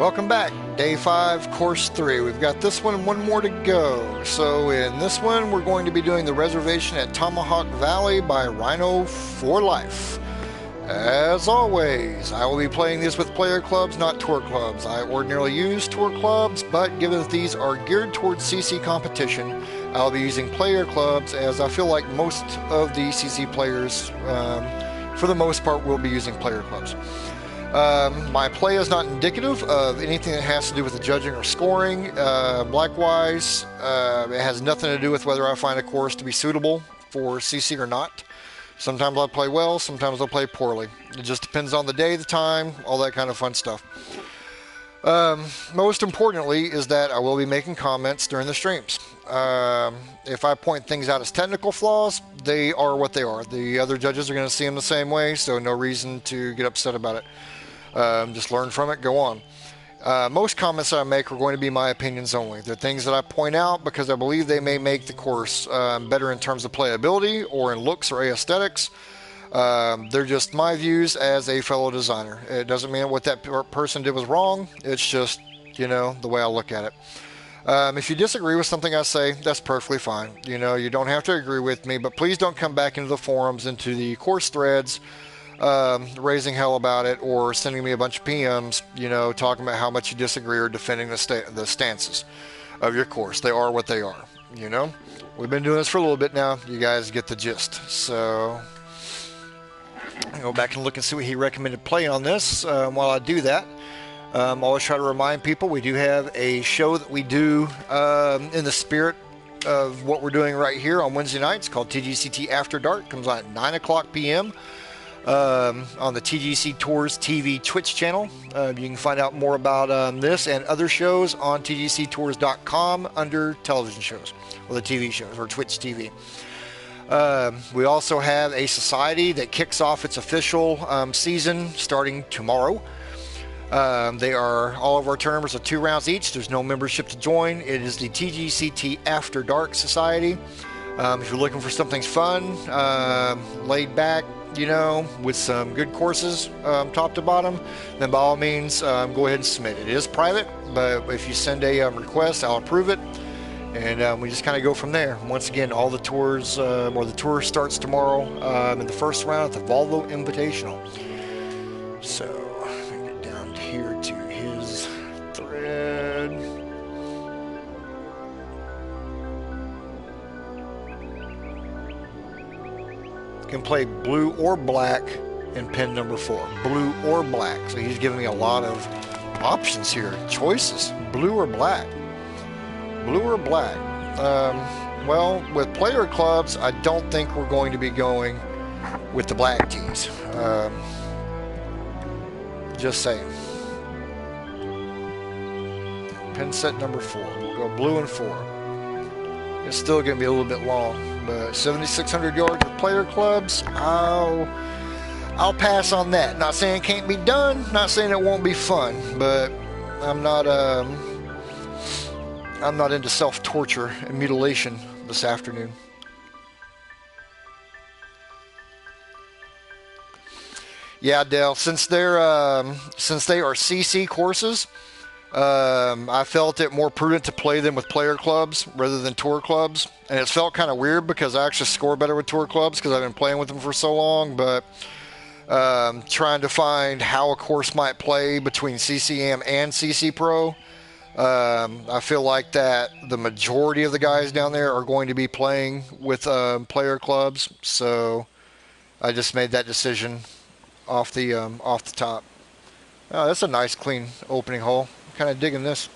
Welcome back. Day 5, Course 3. We've got this one and one more to go. So in this one, we're going to be doing the reservation at Tomahawque Valley by Rhino for Life. As always, I will be playing this with player clubs, not tour clubs. I ordinarily use tour clubs, but given that these are geared towards CC competition, I'll be using player clubs, as I feel like most of the CC players, for the most part, will be using player clubs. My play is not indicative of anything that has to do with the judging or scoring. Likewise, it has nothing to do with whether I find a course to be suitable for CC or not. Sometimes I'll play well, sometimes I'll play poorly. It just depends on the day, the time, all that kind of fun stuff. Most importantly is that I will be making comments during the streams. If I point things out as technical flaws, they are what they are. The other judges are going to see them the same way, so no reason to get upset about it. Just learn from it, go on. Most comments that I make are going to be my opinions only. They're things that I point out because I believe they may make the course better in terms of playability or in looks or aesthetics. They're just my views as a fellow designer. It doesn't mean what that person did was wrong. It's just, the way I look at it. If you disagree with something I say, that's perfectly fine. You don't have to agree with me, but please don't come back into the forums, into the course threads, raising hell about it or sending me a bunch of PMs, talking about how much you disagree or defending the stances of your course. They are what they are, We've been doing this for a little bit now. You guys get the gist. So I'll go back and look and see what he recommended play on this. While I do that, always try to remind people we do have a show that we do in the spirit of what we're doing right here on Wednesday nights called TGCT After Dark. Comes on at 9 o'clock p.m. On the TGC Tours TV Twitch channel. You can find out more about this and other shows on tgctours.com under television shows, or the TV shows, or Twitch TV. We also have a society that kicks off its official season starting tomorrow. All of our tournaments are 2 rounds each. There's no membership to join. It is the TGCT After Dark Society. If you're looking for something fun, laid back, with some good courses, top to bottom, then by all means, go ahead and submit it. It is private, but if you send a request, I'll approve it, and we just kind of go from there. Once again, all the tours, or the tour starts tomorrow in the first round at the Volvo Invitational. So, let me get down here to his thread. Can play blue or black in pin number 4. Blue or black. So he's giving me a lot of options here. Choices. Blue or black. Blue or black. Well, with player clubs, I don't think we're going to be going with the black tees. Just saying. Pin set number 4. We'll go blue and 4. It's still going to be a little bit long. But 7,600 yards with player clubs, I'll pass on that. Not saying it can't be done, not saying it won't be fun, but I'm not into self-torture and mutilation this afternoon. Yeah, Dale, since they are CC courses, I felt it more prudent to play them with player clubs rather than tour clubs. And it felt kind of weird because I actually score better with tour clubs because I've been playing with them for so long. But trying to find how a course might play between CCM and CC Pro, I feel like that the majority of the guys down there are going to be playing with player clubs. So I just made that decision off the top. Oh, that's a nice clean opening hole. Kind of digging this.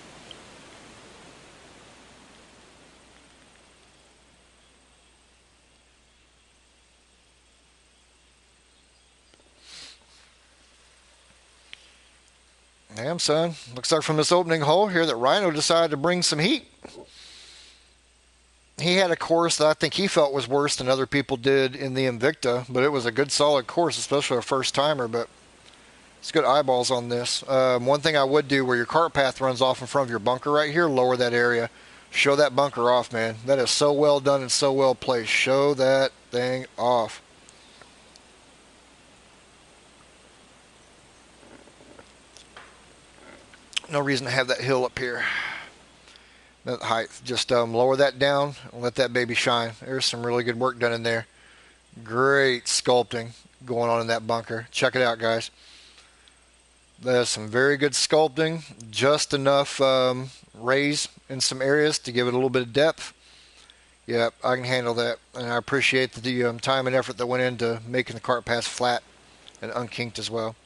Damn, son. Looks like from this opening hole here that Rhino decided to bring some heat. He had a course that I think he felt was worse than other people did in the Invicta, but it was a good solid course, especially a first timer. But it's good eyeballs on this. One thing I would do where your cart path runs off in front of your bunker right here, lower that area. Show that bunker off, man. That is so well done and so well placed. Show that thing off. No reason to have that hill up here. That height. Just lower that down and let that baby shine. There's some really good work done in there. Great sculpting going on in that bunker. Check it out, guys. There's some very good sculpting. Just enough raise in some areas to give it a little bit of depth. Yep, I can handle that. And I appreciate the time and effort that went into making the cart path flat and unkinked as well.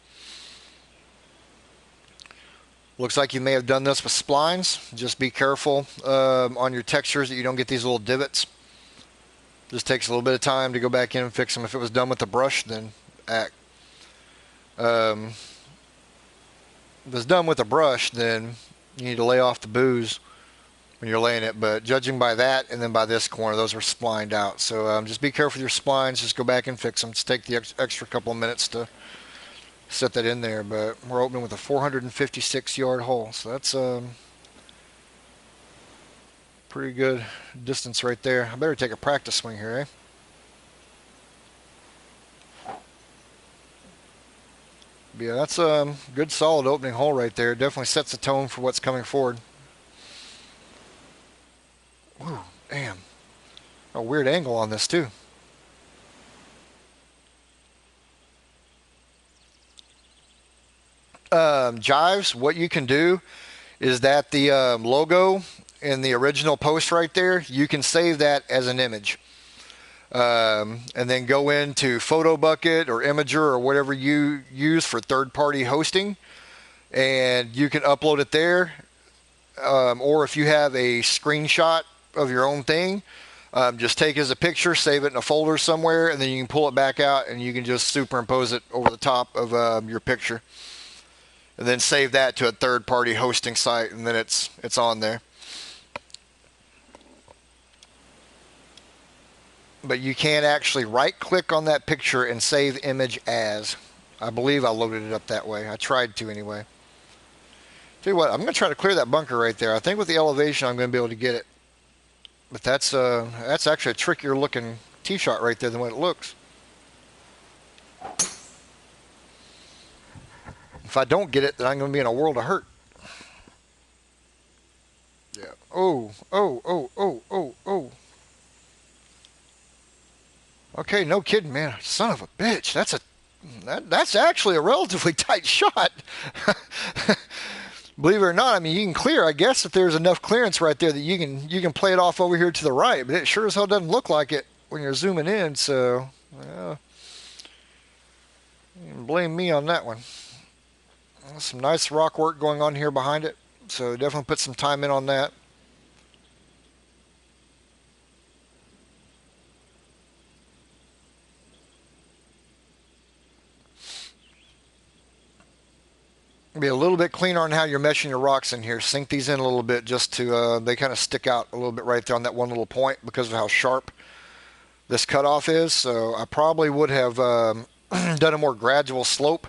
Looks like you may have done this with splines. Just be careful on your textures that you don't get these little divots. Just takes a little bit of time to go back in and fix them. If it was done with a brush, then act. If it was done with a brush, then you need to lay off the booze when you're laying it. But judging by that and then by this corner, those are splined out. So just be careful with your splines. Just go back and fix them. Just take the extra couple of minutes to set that in there. But we're opening with a 456-yard hole. So that's pretty good distance right there. I better take a practice swing here, eh? But yeah, that's a good solid opening hole right there. Definitely sets the tone for what's coming forward. Ooh, damn. A weird angle on this too. Jives, what you can do is that the logo in the original post right there, you can save that as an image. And then go into Photo Bucket or Imager or whatever you use for third-party hosting, and you can upload it there. Or if you have a screenshot of your own thing, just take it as a picture, save it in a folder somewhere, and then you can pull it back out and you can just superimpose it over the top of your picture. And then save that to a third-party hosting site, and then it's on there. But you can actually right-click on that picture and save image as. I believe I loaded it up that way. I tried to anyway. Tell you what, I'm going to try to clear that bunker right there. I think with the elevation, I'm going to be able to get it. But that's actually a trickier looking tee shot right there than what it looks. If I don't get it, then I'm going to be in a world of hurt. Yeah. Oh. Okay, no kidding, man. Son of a bitch. That's actually a relatively tight shot. Believe it or not, I mean, you can clear. I guess if there's enough clearance right there that you can play it off over here to the right, but it sure as hell doesn't look like it when you're zooming in. So, you can blame me on that one. Some nice rock work going on here behind it, so definitely put some time in on that. Be a little bit cleaner on how you're meshing your rocks in here. Sink these in a little bit just to they kind of stick out a little bit right there on that one little point because of how sharp this cutoff is. So I probably would have done a more gradual slope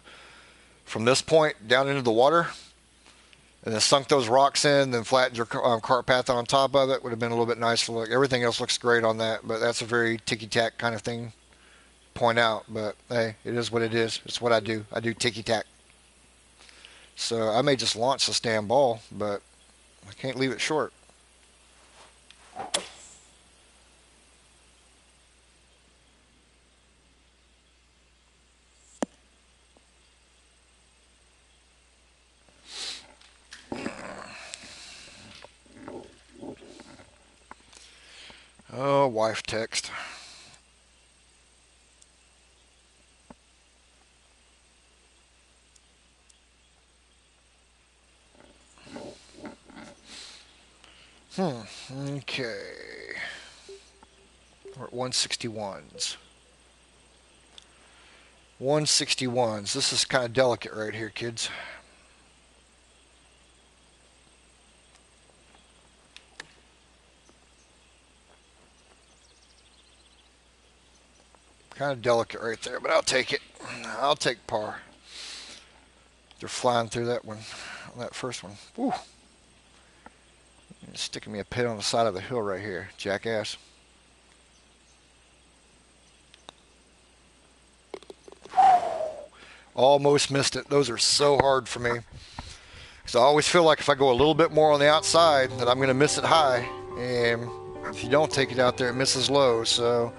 from this point down into the water, and then sunk those rocks in, then flattened your cart path on top of it. Would have been a little bit nicer look. Everything else looks great on that, but that's a very ticky-tack kind of thing to point out. But hey, it is what it is. It's what I do. I do ticky-tack. So I may just launch the stand ball, but I can't leave it short. Oh, wife text. Okay. We're at 161s. 161s. This is kind of delicate right here, kids. Kind of delicate right there, but I'll take it. I'll take par. They're flying through that one, on that first one. Woo. You're sticking me a pin on the side of the hill right here, jackass. Almost missed it. Those are so hard for me. So I always feel like if I go a little bit more on the outside, that I'm going to miss it high. And if you don't take it out there, it misses low. So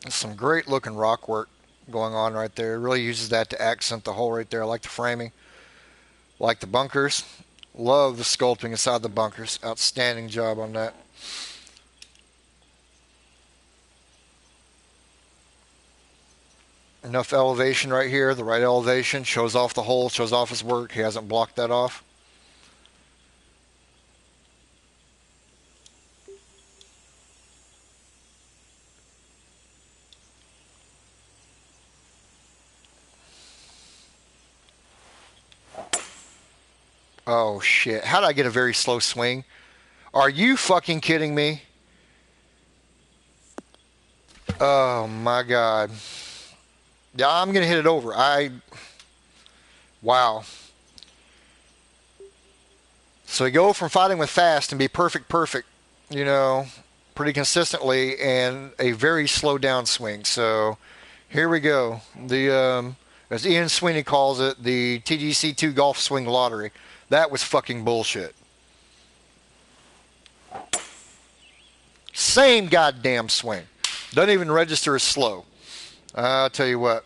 there's some great looking rock work going on right there. It really uses that to accent the hole right there. I like the framing, like the bunkers. Love the sculpting inside the bunkers. Outstanding job on that. Enough elevation right here, the right elevation. Shows off the hole, shows off his work. He hasn't blocked that off. Oh shit. How did I get a very slow swing? Are you fucking kidding me? Oh my god. Yeah, I'm gonna hit it over. Wow. So we go from fighting with fast and be perfect, you know, pretty consistently, and a very slow down swing. So here we go. As Ian Sweeney calls it, the TGC2 golf swing lottery. That was fucking bullshit. Same goddamn swing. Doesn't even register as slow. I'll tell you what.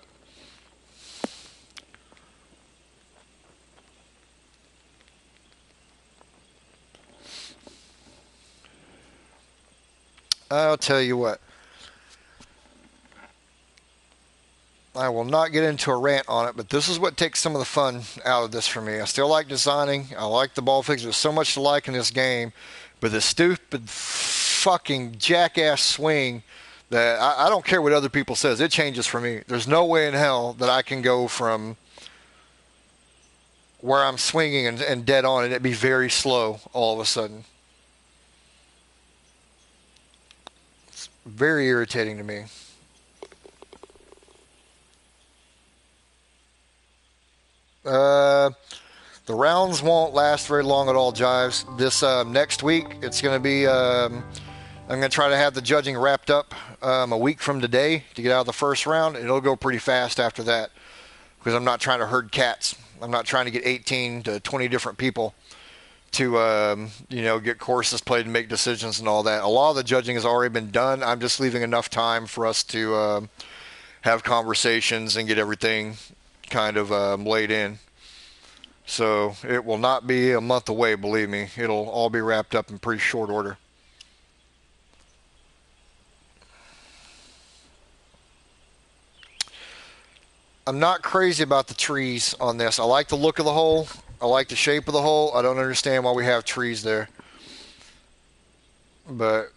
I'll tell you what. I will not get into a rant on it, but this is what takes some of the fun out of this for me. I still like designing. I like the ball fix. There's so much to like in this game, but this stupid fucking jackass swing that I don't care what other people says. It changes for me. There's no way in hell that I can go from where I'm swinging and dead on and it be very slow all of a sudden. It's very irritating to me. Uh, the rounds won't last very long at all, Jives. This next week, it's going to be. I'm going to try to have the judging wrapped up a week from today to get out of the first round. It'll go pretty fast after that because I'm not trying to herd cats. I'm not trying to get 18 to 20 different people to get courses played and make decisions and all that. A lot of the judging has already been done. I'm just leaving enough time for us to have conversations and get everything kind of laid in. So it will not be a month away, believe me. It'll all be wrapped up in pretty short order. I'm not crazy about the trees on this. I like the look of the hole. I like the shape of the hole. I don't understand why we have trees there. But,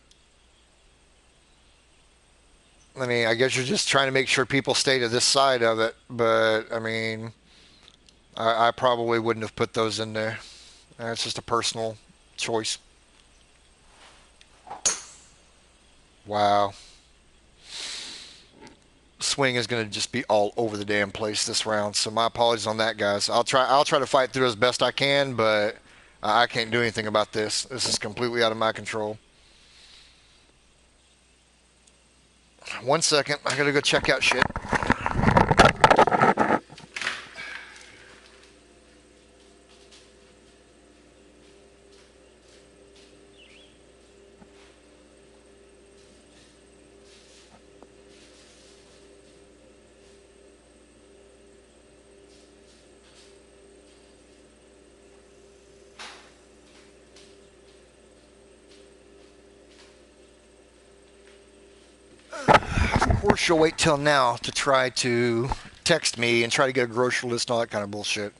I mean, I guess you're just trying to make sure people stay to this side of it. But, I mean, I probably wouldn't have put those in there. That's just a personal choice. Wow. Swing is going to just be all over the damn place this round. So my apologies on that, guys. I'll try to fight through as best I can, but I can't do anything about this. This is completely out of my control. 1 second. I got to go check out shit. Of course, you'll wait till now to try to text me and try to get a grocery list and all that kind of bullshit.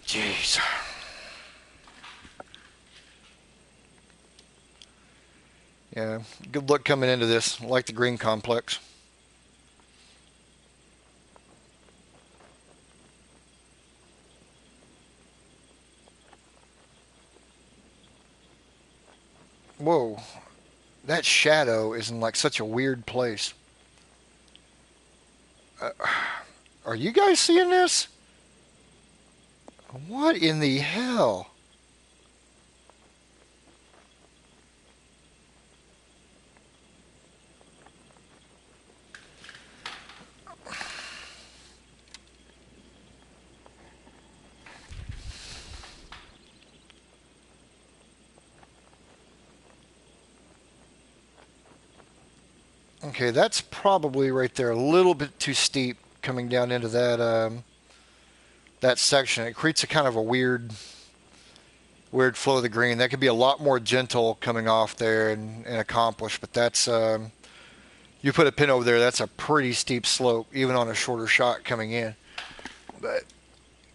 Jeez. Yeah, good luck coming into this. I like the green complex. Whoa, that shadow is in like such a weird place. Uh, are you guys seeing this? What in the hell? Okay, that's probably right there a little bit too steep coming down into that section. It creates a kind of a weird flow of the green. That could be a lot more gentle coming off there and accomplished, but that's you put a pin over there, that's a pretty steep slope, even on a shorter shot coming in. But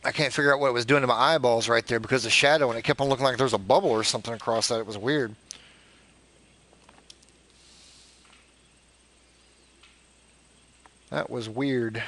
I can't figure out what it was doing to my eyeballs right there because of the shadow, and it kept on looking like there was a bubble or something across that. It was weird. That was weird.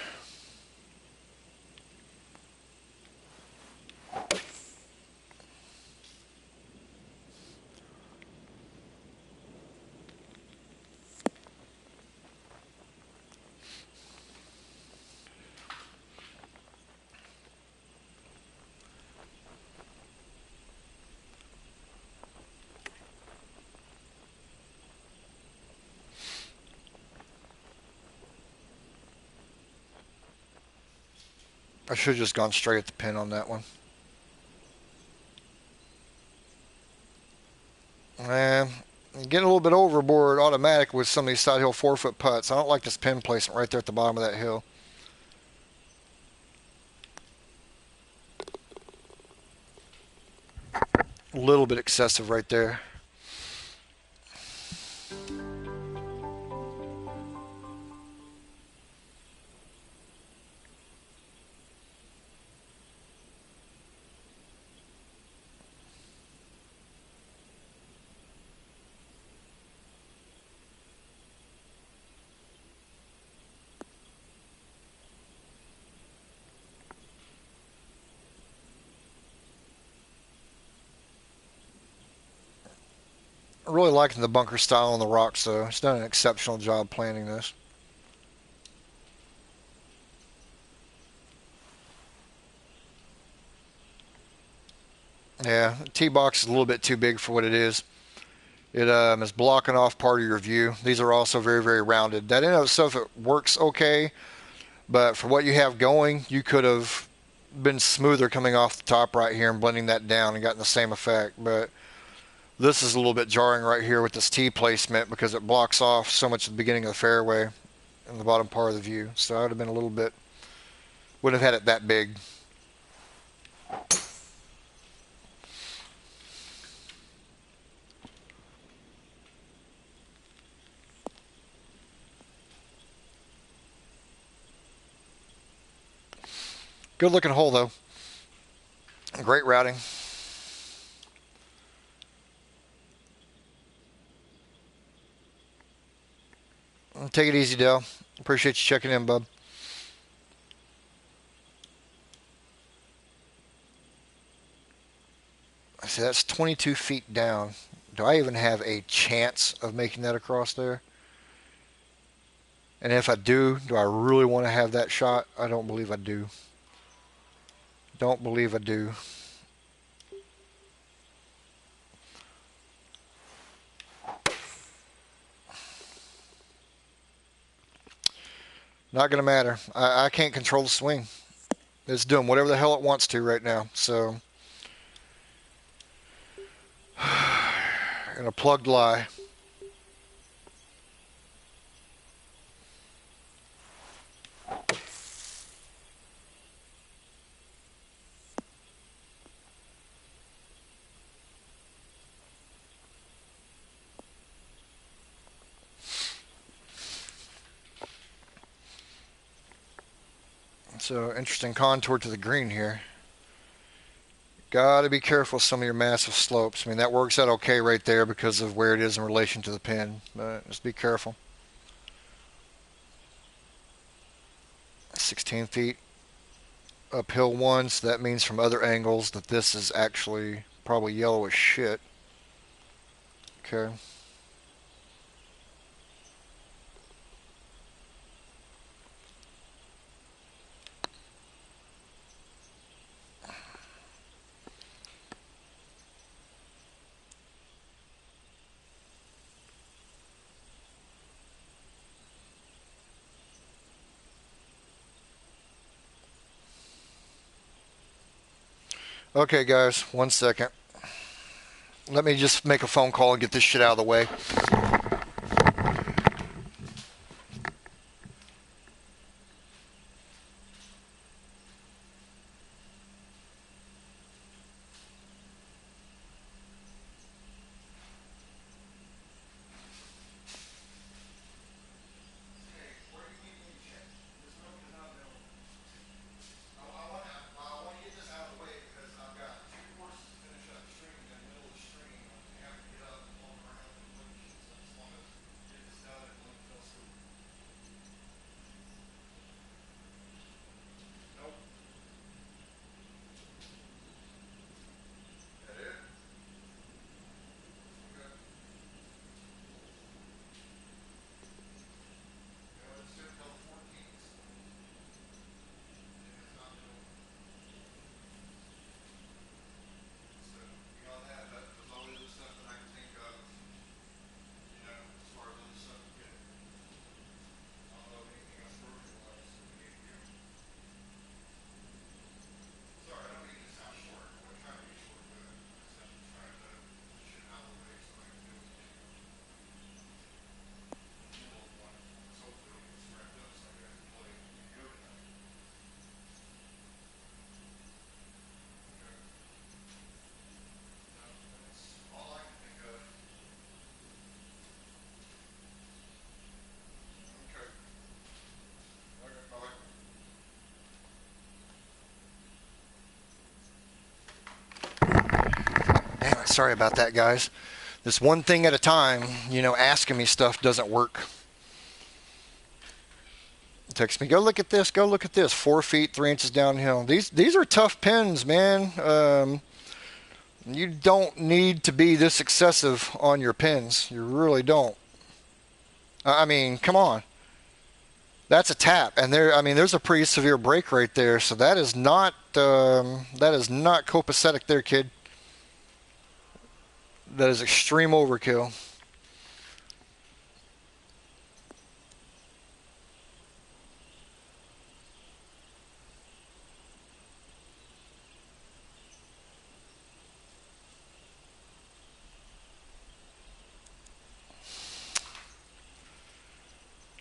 I should have just gone straight at the pin on that one. I'm getting a little bit overboard automatic with some of these side hill 4-foot putts. I don't like this pin placement right there at the bottom of that hill. A little bit excessive right there. Really liking the bunker style on the rocks, though. It's done an exceptional job planning this. Yeah, the tee box is a little bit too big for what it is. It is blocking off part of your view. These are also very, very rounded. That in and of itself, it works okay, but for what you have going, you could have been smoother coming off the top right here and blending that down and gotten the same effect. But this is a little bit jarring right here with this tee placement because it blocks off so much at the beginning of the fairway and the bottom part of the view. So I would have been a little bit, wouldn't have had it that big. Good looking hole though. Great routing. Take it easy, Dale. Appreciate you checking in, bub. I see that's 22 feet down. Do I even have a chance of making that across there? And if I do I really want to have that shot? I don't believe I do. Don't believe I do. Not going to matter. I can't control the swing. It's doing whatever the hell it wants to right now. So, in a plugged lie. So, interesting contour to the green here. Got to be careful with some of your massive slopes. I mean, that works out okay right there because of where it is in relation to the pin. But just be careful. 16 feet. Uphill one, so that means from other angles that this is actually probably yellow as shit. Okay. Okay, guys, 1 second. Let me just make a phone call and get this shit out of the way. Sorry about that, guys. This one thing at a time, asking me stuff doesn't work. Text me, go look at this, go look at this. 4 feet, 3 inches downhill. These are tough pins, man. You don't need to be this excessive on your pins. You really don't. I mean, come on. That's a tap, and there's a pretty severe break right there. So that is not copacetic there, kid. That is extreme overkill.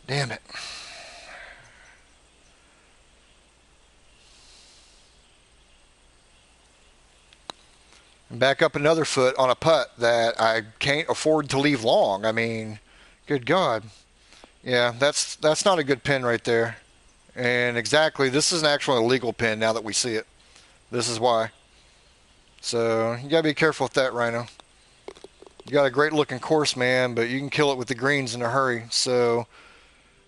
Damn it. And back up another foot on a putt that I can't afford to leave long. I mean, good God. Yeah, that's not a good pin right there. And exactly, this is an actual illegal pin now that we see it. This is why. So you gotta be careful with that, Rhino. You got a great looking course, man, but you can kill it with the greens in a hurry. So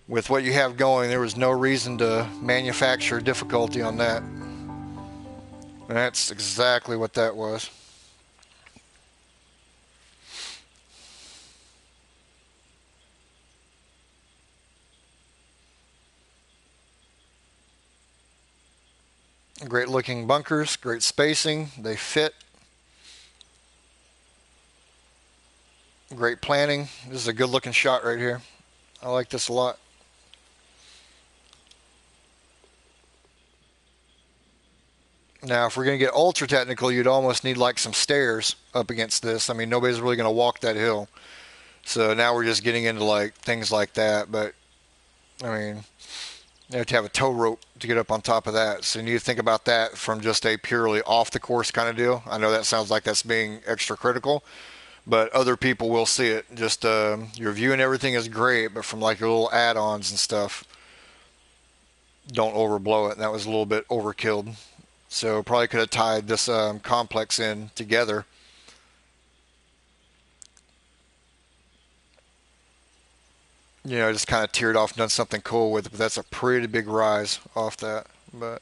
with what you have going, there was no reason to manufacture difficulty on that. And that's exactly what that was. Great looking bunkers, great spacing, they fit. Great planning. This is a good looking shot right here. I like this a lot. Now, if we're going to get ultra technical, you'd almost need like some stairs up against this. I mean, nobody's really going to walk that hill. So now we're just getting into like things like that. But I mean, you have to have a tow rope to get up on top of that. So you need to think about that from just a purely off the course kind of deal. I know that sounds like that's being extra critical, but other people will see it. Just your view and everything is great, but from like your little add-ons and stuff, don't overblow it. And that was a little bit overkill. So probably could have tied this complex in together. Just kind of teared off and done something cool with it. But that's a pretty big rise off that. But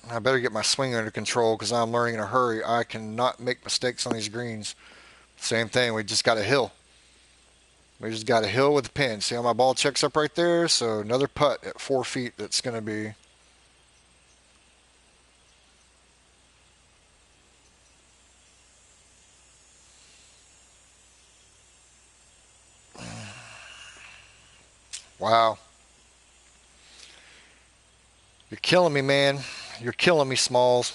I better get my swing under control because I'm learning in a hurry. I cannot make mistakes on these greens. Same thing. We just got a hill. We just got a hill with a pin. See how my ball checks up right there? So another putt at 4 feet that's going to be. Wow. You're killing me, man. You're killing me, Smalls.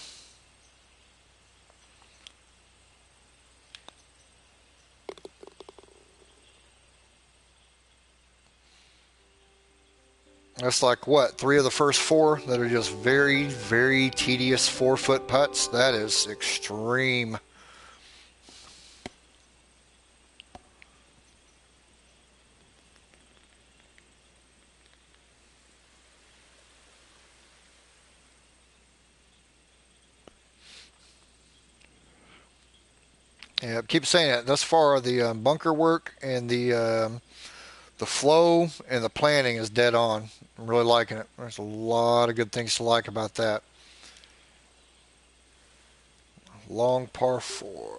That's like what? 3 of the first 4 that are just very, very tedious 4-foot putts. That is extreme. Yeah, keep saying it. Thus far, the bunker work and the flow and the planning is dead on. I'm really liking it. There's a lot of good things to like about that. Long par 4.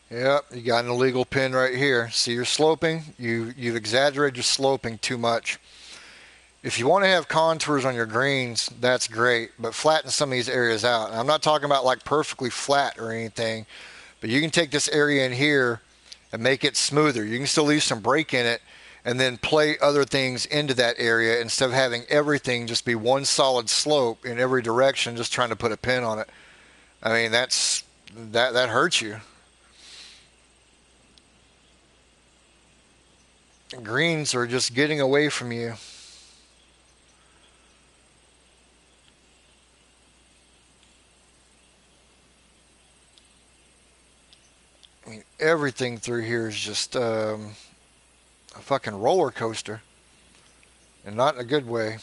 Yep, you got an illegal pin right here. See your sloping? You've exaggerated your sloping too much. If you want to have contours on your greens, that's great, but flatten some of these areas out. And I'm not talking about like perfectly flat or anything, but you can take this area in here and make it smoother. You can still leave some break in it and then play other things into that area instead of having everything just be one solid slope in every direction, just trying to put a pin on it. I mean, that hurts you. Greens are just getting away from you. I mean, everything through here is just a fucking roller coaster, and not in a good way.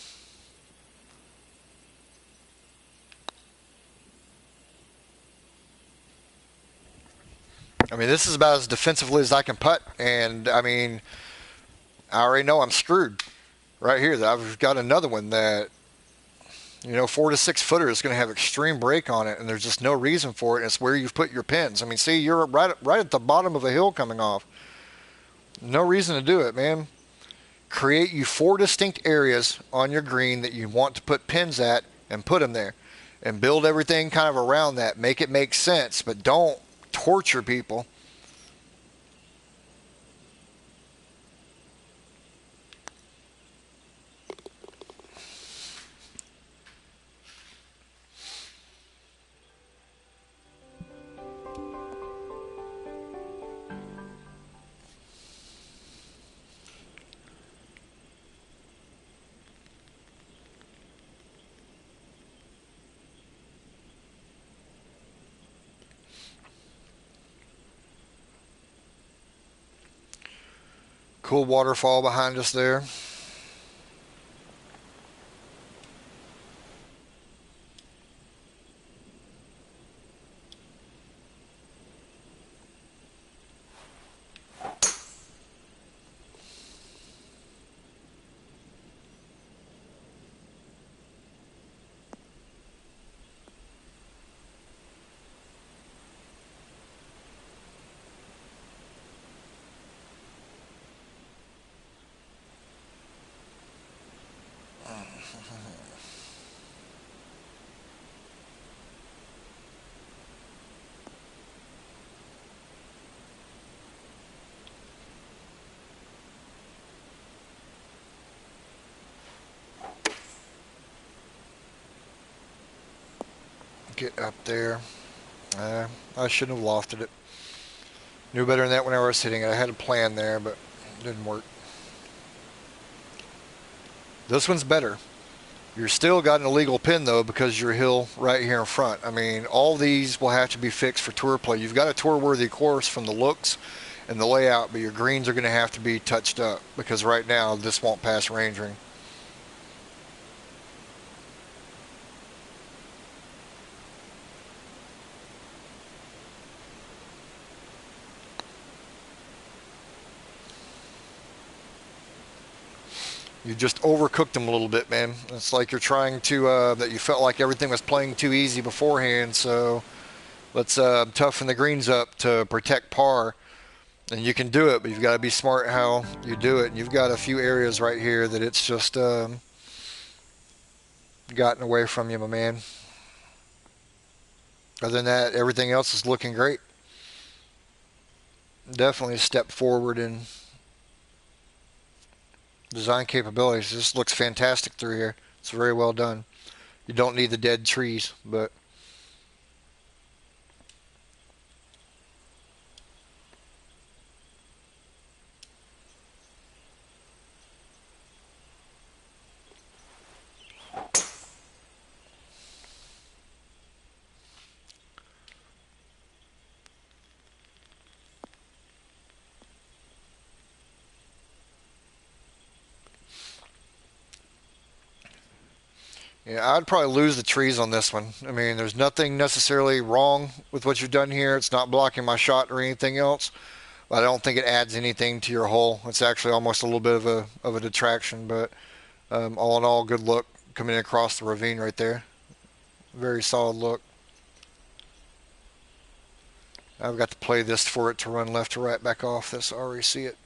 I mean, this is about as defensively as I can putt, and I mean, I already know I'm screwed right here. That I've got another one that 4 to 6 footer is going to have extreme break on it, and there's just no reason for it. And it's where you've put your pins. I mean, see, you're right at the bottom of a hill coming off. No reason to do it, man. Create you 4 distinct areas on your green that you want to put pins at, and put them there, and build everything kind of around that. Make it make sense, but don't torture people. Cool waterfall behind us there. Get up there. I shouldn't have lofted it. Knew better than that when I was hitting it. I had a plan there, but it didn't work. This one's better. You're still got an illegal pin though because your hill right here in front. I mean, all these will have to be fixed for tour play. You've got a tour worthy course from the looks and the layout, but your greens are going to have to be touched up because right now this won't pass range ring. You just overcooked them a little bit, man. It's like you're trying to that you felt like everything was playing too easy beforehand, so let's toughen the greens up to protect par. And you can do it, but you've got to be smart how you do it. And you've got a few areas right here that it's just gotten away from you, my man. Other than that, everything else is looking great. Definitely a step forward in design capabilities. This looks fantastic through here. It's very well done. You don't need the dead trees, but yeah, I'd probably lose the trees on this one. I mean, there's nothing necessarily wrong with what you've done here. It's not blocking my shot or anything else. But I don't think it adds anything to your hole. It's actually almost a little bit of a detraction. But all in all, good look coming across the ravine right there. Very solid look. I've got to play this for it to run left to right back off this. I already see it.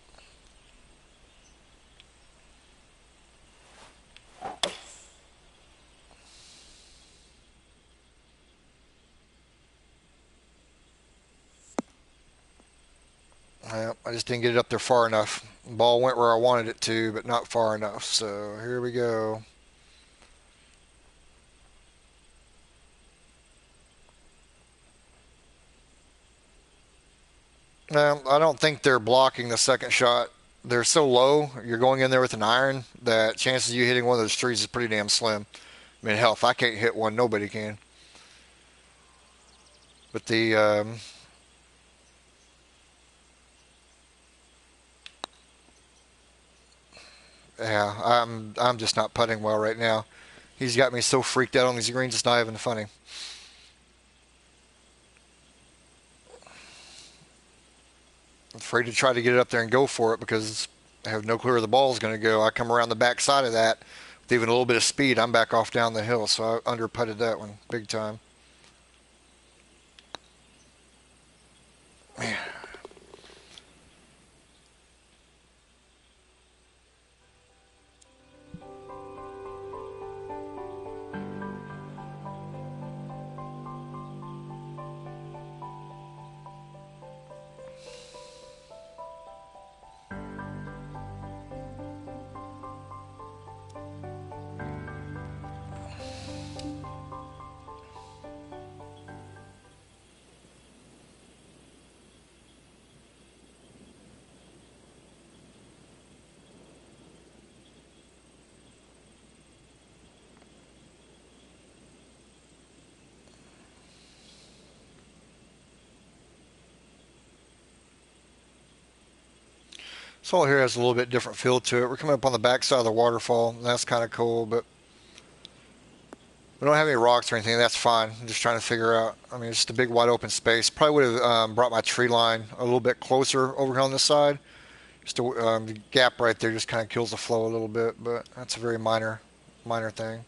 I just didn't get it up there far enough. The ball went where I wanted it to, but not far enough. So here we go. I don't think they're blocking the second shot. They're so low. You're going in there with an iron that chances of you hitting one of those trees is pretty damn slim. I mean, hell, if I can't hit one, nobody can. But yeah, I'm just not putting well right now. He's got me so freaked out on these greens. It's not even funny. I'm afraid to try to get it up there and go for it because I have no clue where the ball's going to go. I come around the back side of that with even a little bit of speed. I'm back off down the hill, so I under putted that one big time. Man. This hole here has a little bit different feel to it. We're coming up on the back side of the waterfall, and that's kind of cool, but we don't have any rocks or anything. That's fine. I'm just trying to figure out. I mean, it's just a big wide open space. Probably would have brought my tree line a little bit closer over here on this side. Just the gap right there just kind of kills the flow a little bit, but that's a very minor thing.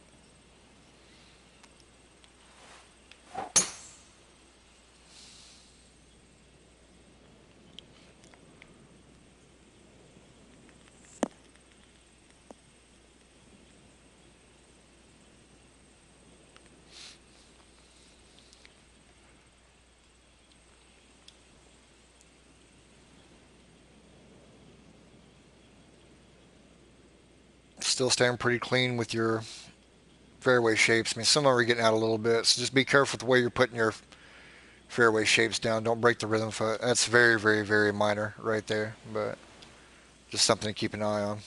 Still staying pretty clean with your fairway shapes. I mean, some of them are getting out a little bit, so just be careful with the way you're putting your fairway shapes down. Don't break the rhythm foot. That's very minor right there, but just something to keep an eye on.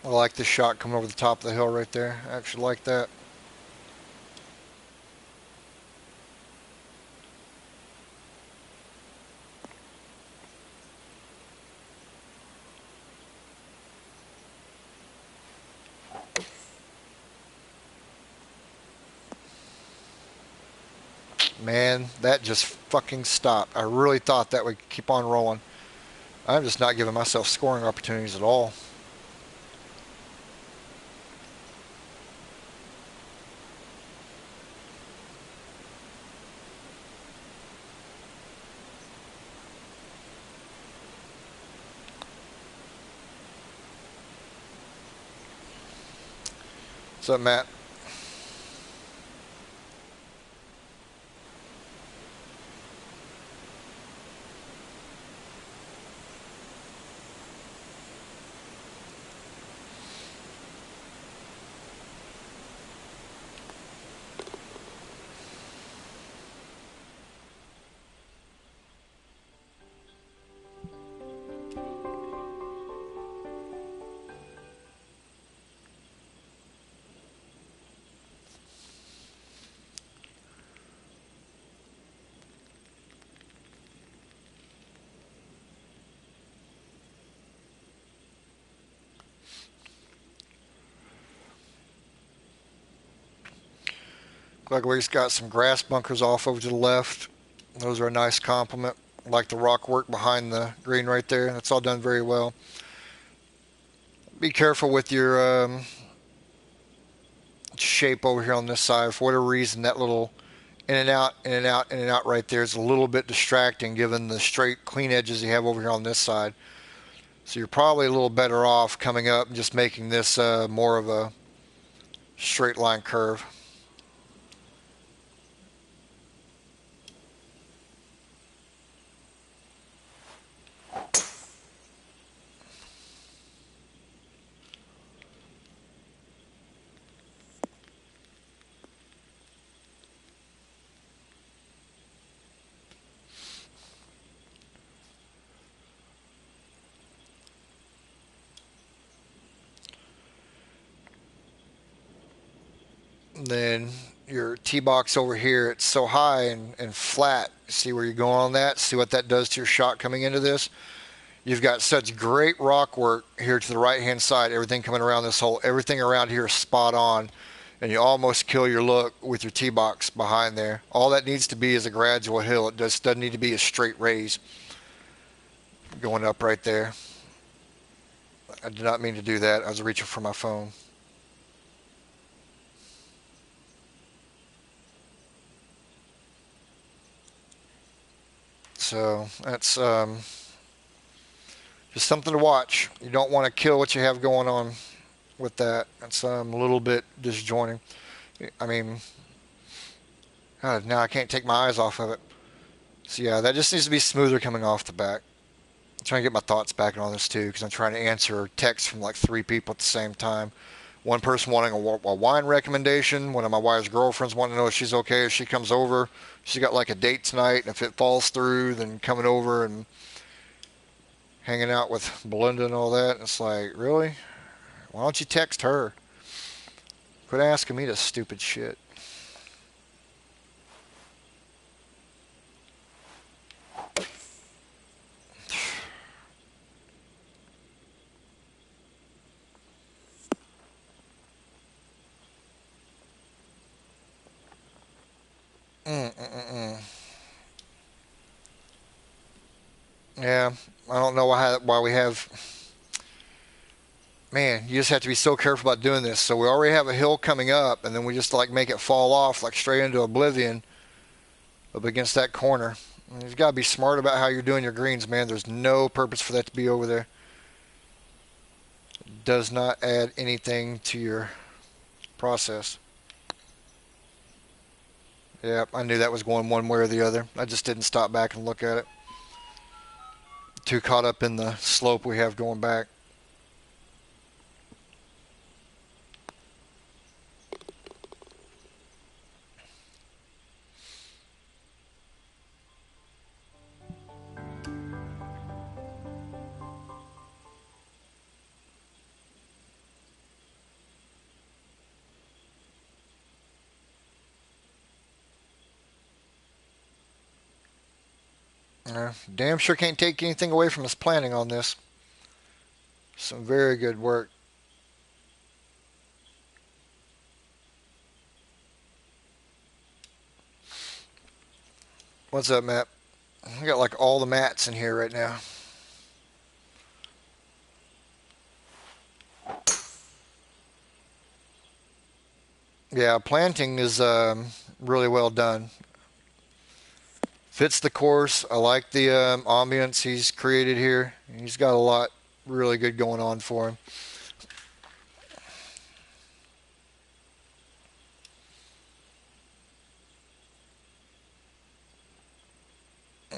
I like this shot coming over the top of the hill right there. I actually like that. Man, that just fucking stopped. I really thought that would keep on rolling. I'm just not giving myself scoring opportunities at all. What's up, Matt? Like we've got some grass bunkers off over to the left. Those are a nice compliment. Like the rock work behind the green right there. That's all done very well. Be careful with your shape over here on this side. For whatever reason, that little in and out, in and out, in and out right there is a little bit distracting given the straight, clean edges you have over here on this side. So you're probably a little better off coming up and just making this more of a straight line curve. And then your tee box over here, it's so high and flat. See where you're going on that? See what that does to your shot coming into this? You've got such great rock work here to the right hand side. Everything coming around this hole, everything around here is spot on. And you almost kill your look with your tee box behind there. All that needs to be is a gradual hill. It just doesn't need to be a straight raise going up right there. I did not mean to do that. I was reaching for my phone. So that's just something to watch. You don't want to kill what you have going on with that. It's a little bit disjointing. I mean, God, now I can't take my eyes off of it. So yeah, that just needs to be smoother coming off the back. I'm trying to get my thoughts back on this too because I'm trying to answer texts from like 3 people at the same time. One person wanting a wine recommendation. One of my wife's girlfriends wanting to know if she's okay if she comes over. She's got like a date tonight, and if it falls through, then coming over and hanging out with Belinda and all that. It's like, really? Why don't you text her? Quit asking me this stupid shit. Mm-mm-mm. Yeah, I don't know why we have. Man, you just have to be so careful about doing this. So we already have a hill coming up, and then we just like make it fall off like straight into oblivion up against that corner. And you've got to be smart about how you're doing your greens, man. There's no purpose for that to be over there. It does not add anything to your process. Yeah, I knew that was going one way or the other. I just didn't stop back and look at it. Too caught up in the slope we have going back. Damn sure can't take anything away from his planning on this. Some very good work. What's up, Matt? I got like all the mats in here right now. Yeah, planting is really well done. Fits the course. I like the ambience he's created here. He's got a lot really good going on for him.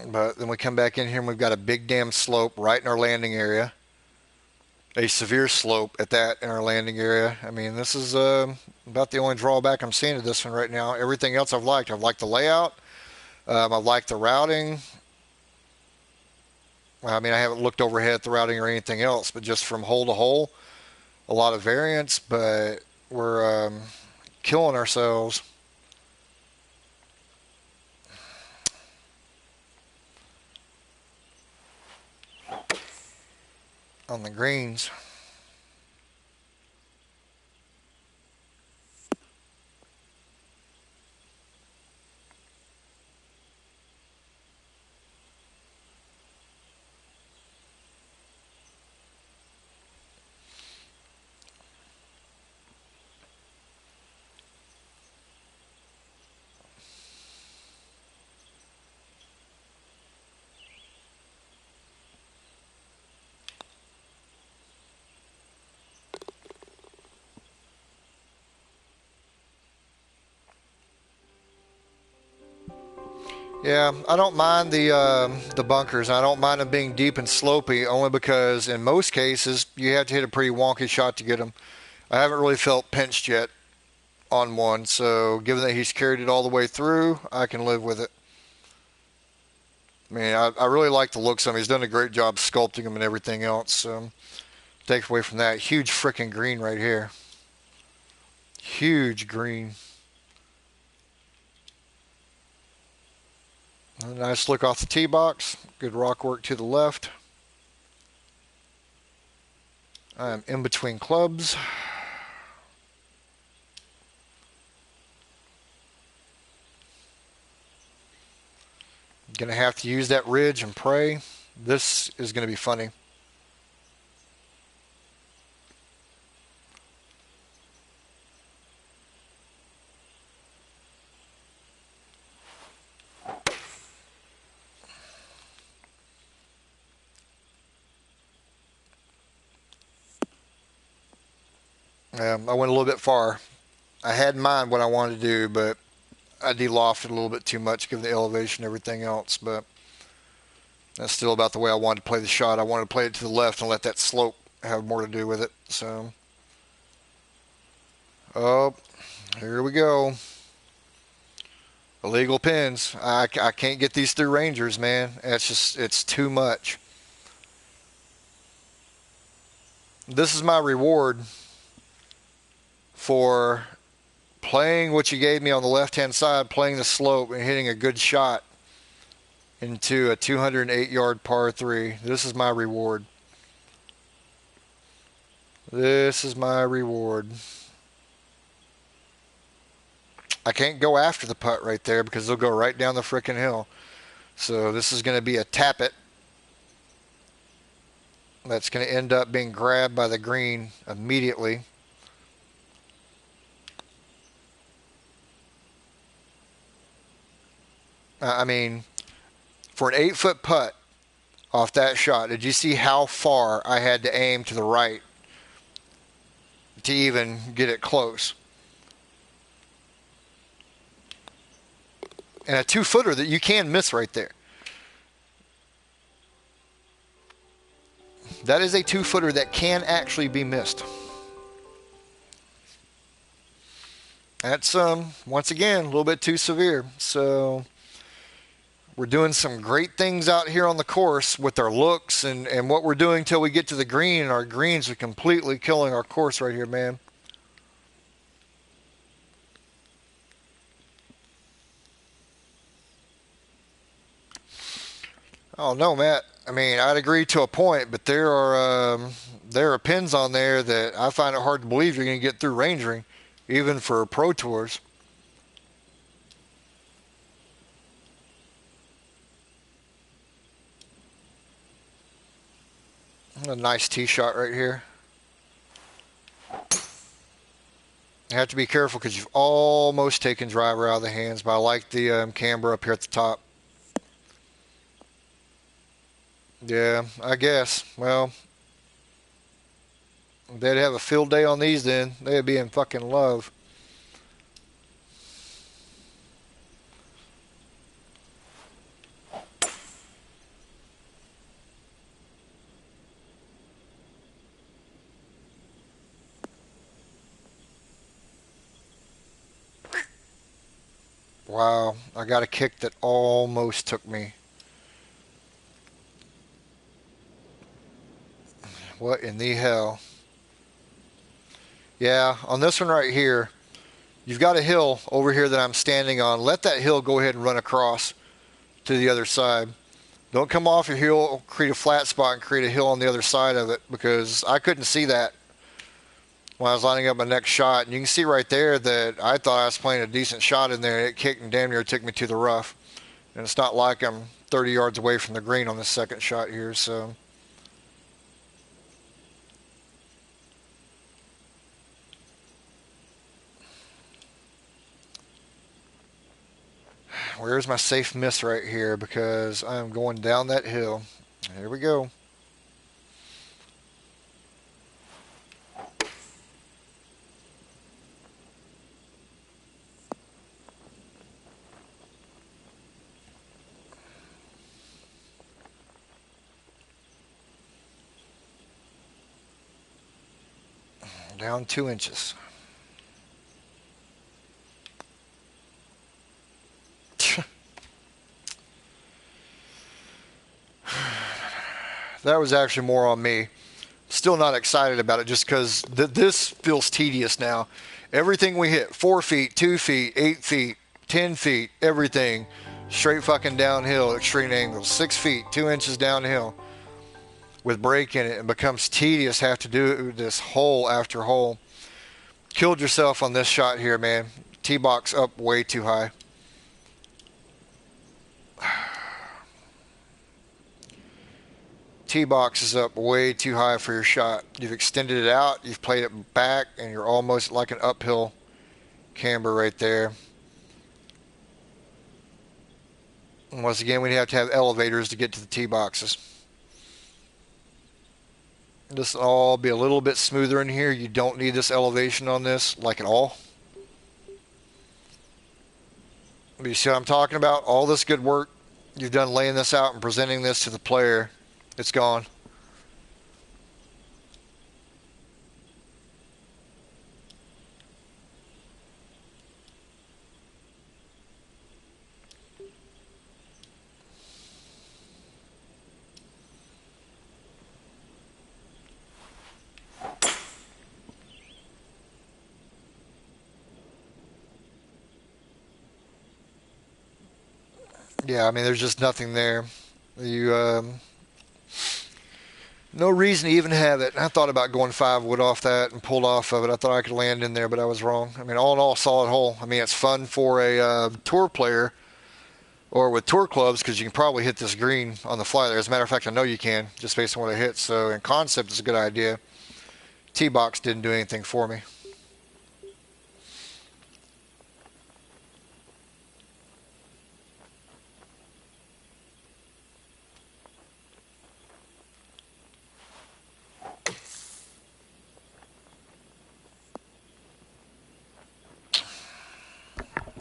But then we come back in here and we've got a big damn slope right in our landing area. A severe slope at that in our landing area. I mean, this is about the only drawback I'm seeing to this one right now. Everything else I've liked. I've liked the layout. I've liked the routing. I mean, I haven't looked overhead at the routing or anything else, but just from hole to hole, a lot of variance, but we're killing ourselves on the greens. Yeah, I don't mind the bunkers. I don't mind them being deep and slopey, only because in most cases you have to hit a pretty wonky shot to get them. I haven't really felt pinched yet on one, so given that he's carried it all the way through, I can live with it. I mean, I really like the looks of him. He's done a great job sculpting him and everything else. So take away from that, huge freaking green right here. Huge green. A nice look off the tee box. Good rock work to the left. I'm in between clubs. Gonna have to use that ridge and pray. This is gonna be funny. I went a little bit far. I had in mind what I wanted to do, but I de-lofted a little bit too much given the elevation and everything else. But that's still about the way I wanted to play the shot. I wanted to play it to the left and let that slope have more to do with it. So, oh, here we go. Illegal pins. I can't get these through Rangers, man. It's too much. This is my reward for playing what you gave me on the left-hand side, playing the slope and hitting a good shot into a 208-yard par 3. This is my reward. This is my reward. I can't go after the putt right there because they'll go right down the frickin' hill. So this is going to be a tap it. That's going to end up being grabbed by the green immediately. I mean, for an 8-foot putt off that shot, did you see how far I had to aim to the right to even get it close? And a 2-footer that you can miss right there. That is a 2-footer that can actually be missed. That's once again a little bit too severe. So we're doing some great things out here on the course with our looks and what we're doing till we get to the green, and our greens are completely killing our course right here, man. Oh no, Matt. I mean, I'd agree to a point, but there are pins on there that I find it hard to believe you're going to get through rangering, even for pro tours. A nice tee shot right here. You have to be careful because you've almost taken driver out of the hands, but I like the camber up here at the top. Yeah, I guess. Well, they'd have a field day on these then. They'd be in fucking love. Wow, I got a kick that almost took me. What in the hell? Yeah, on this one right here, you've got a hill over here that I'm standing on. Let that hill go ahead and run across to the other side. Don't come off your hill, create a flat spot, and create a hill on the other side of it, because I couldn't see that when I was lining up my next shot. And you can see right there that I thought I was playing a decent shot in there. It kicked and damn near took me to the rough. And it's not like I'm 30 yards away from the green on this second shot here, so. Where's my safe miss right here? Because I'm going down that hill. Here we go. Down 2 inches. That was actually more on me. Still not excited about it just because this feels tedious now. Everything we hit, 4 feet, 2 feet, 8 feet, 10 feet, everything straight fucking downhill, extreme angles, 6 feet, 2 inches downhill with break in it. It becomes tedious, have to do this hole after hole. Killed yourself on this shot here, man. T-box up way too high. T-box is up way too high for your shot. You've extended it out, you've played it back, and you're almost like an uphill camber right there. And once again, we have to have elevators to get to the T-boxes. This will all be a little bit smoother in here. You don't need this elevation on this, like at all. But you see what I'm talking about? All this good work you've done laying this out and presenting this to the player, it's gone. Yeah, I mean, there's just nothing there. No reason to even have it. I thought about going 5 wood off that and pulled off of it. I thought I could land in there, but I was wrong. I mean, all in all, solid hole. I mean, it's fun for a tour player or with tour clubs because you can probably hit this green on the fly there. As a matter of fact, I know you can just based on what I hit. So in concept, it's a good idea. T-box didn't do anything for me.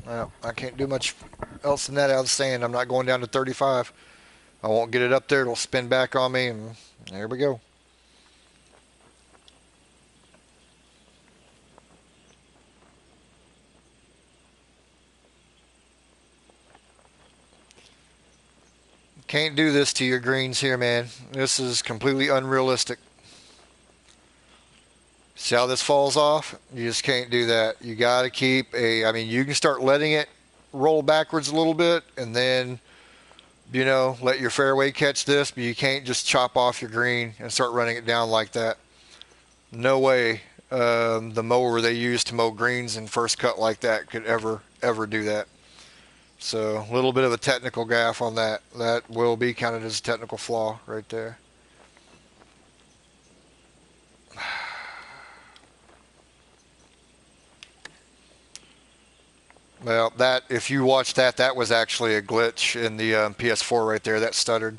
Well, I can't do much else than that out of the sand. I'm not going down to 35. I won't get it up there. It'll spin back on me, and there we go. Can't do this to your greens here, man. This is completely unrealistic. See how this falls off? You just can't do that. You got to keep I mean, you can start letting it roll backwards a little bit and then, let your fairway catch this, but you can't just chop off your green and start running it down like that. No way the mower they use to mow greens in first cut like that could ever do that. So a little bit of a technical gaffe on that. That will be counted as a technical flaw right there. Well, if you watch that was actually a glitch in the PS4 right there. That stuttered.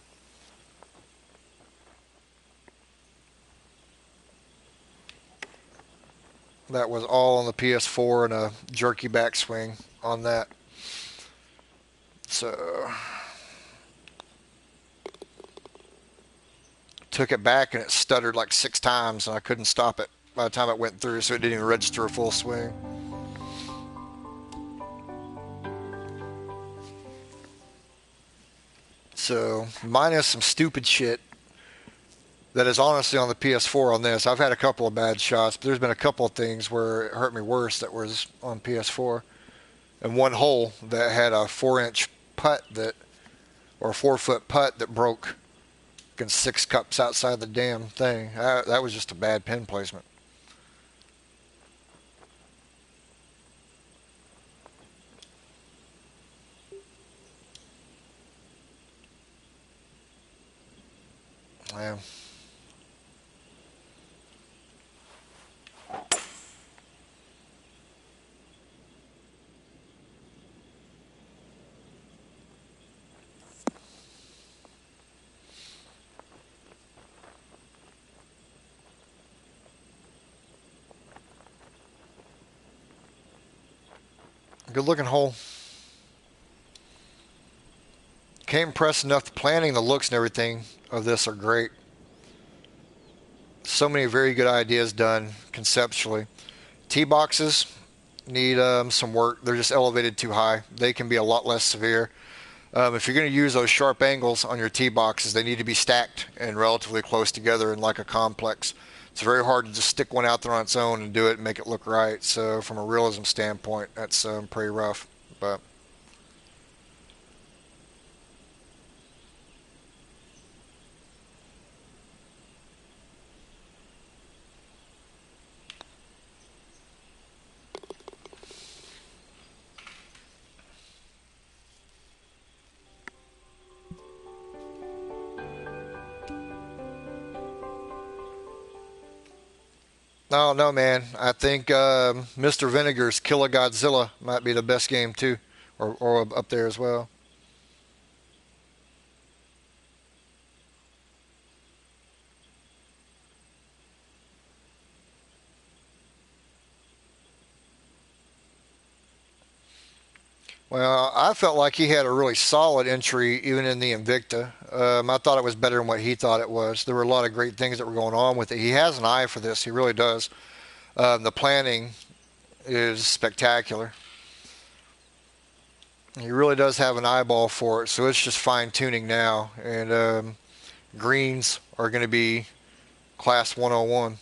That was all on the PS4 and a jerky backswing on that. So took it back and it stuttered like 6 times and I couldn't stop it by the time it went through, so it didn't even register a full swing. So minus some stupid shit that is honestly on the PS4 on this. I've had a couple of bad shots, but there's been a couple of things where it hurt me worse that was on PS4. And one hole that had a 4-inch putt or a 4-foot putt that broke against 6 cups outside the damn thing. That was just a bad pin placement. Yeah. Good looking hole. Can't impress enough. The planning, the looks and everything of this are great. So many very good ideas done conceptually. Tee boxes need some work. They're just elevated too high. They can be a lot less severe. If you're going to use those sharp angles on your tee boxes, they need to be stacked and relatively close together in like a complex. It's very hard to just stick one out there on its own and do it and make it look right. So from a realism standpoint, that's pretty rough. But no, no, man. I think Mr. Vinegar's Killa Godzilla might be the best game too, or up there as well. Well, I felt like he had a really solid entry even in the Invicta. I thought it was better than what he thought it was. There were a lot of great things that were going on with it. He has an eye for this. He really does. The planning is spectacular. He really does have an eyeball for it. So it's just fine tuning now. And greens are going to be class 101.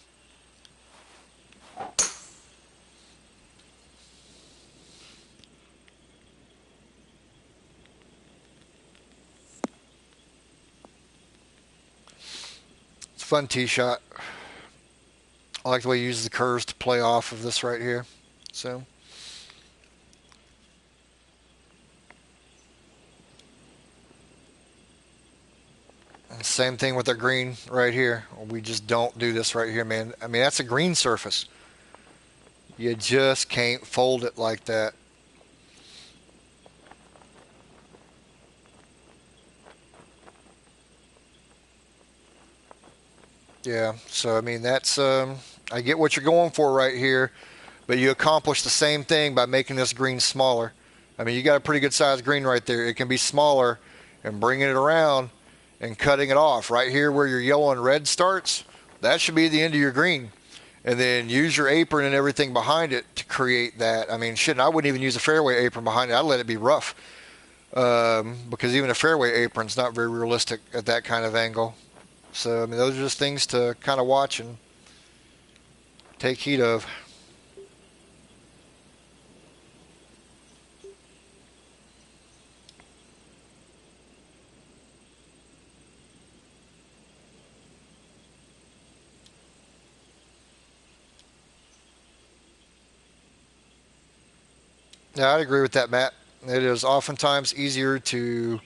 It's a fun tee shot. I like the way he uses the curves to play off of this right here. So same thing with the green right here. We just don't do this right here, man. I mean, that's a green surface. You just can't fold it like that. Yeah, so I mean, that's I get what you're going for right here, but you accomplish the same thing by making this green smaller. I mean, you got a pretty good sized green right there. It can be smaller, and bringing it around and cutting it off right here where your yellow and red starts. That should be the end of your green, and then use your apron and everything behind it to create that. I mean, shit, I wouldn't even use a fairway apron behind it. I'd let it be rough, because even a fairway apron's not very realistic at that kind of angle. So I mean, those are just things to kind of watch and take heed of. Yeah, I'd agree with that, Matt. It is oftentimes easier to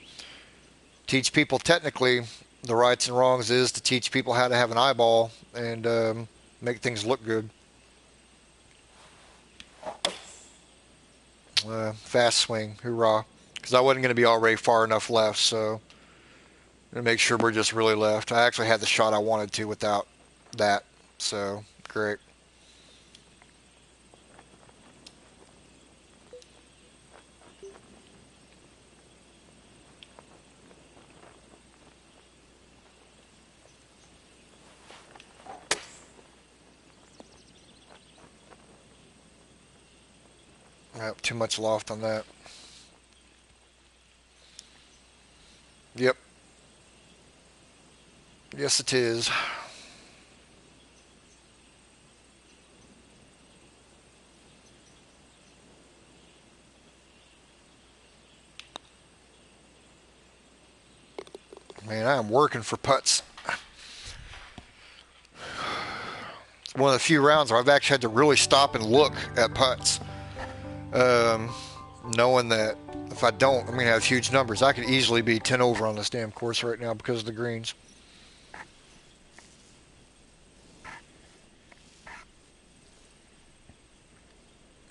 teach people technically the rights and wrongs is to teach people how to have an eyeball and make things look good. Fast swing, hoorah! Because I wasn't going to be already far enough left, so to make sure we're just really left. I actually had the shot I wanted to without that, so great. Too much loft on that. Yep. Yes, it is. Man, I am working for putts. It's one of the few rounds where I've actually had to really stop and look at putts, um, knowing that if I don't, I'm going to have huge numbers. I could easily be 10 over on this damn course right now because of the greens.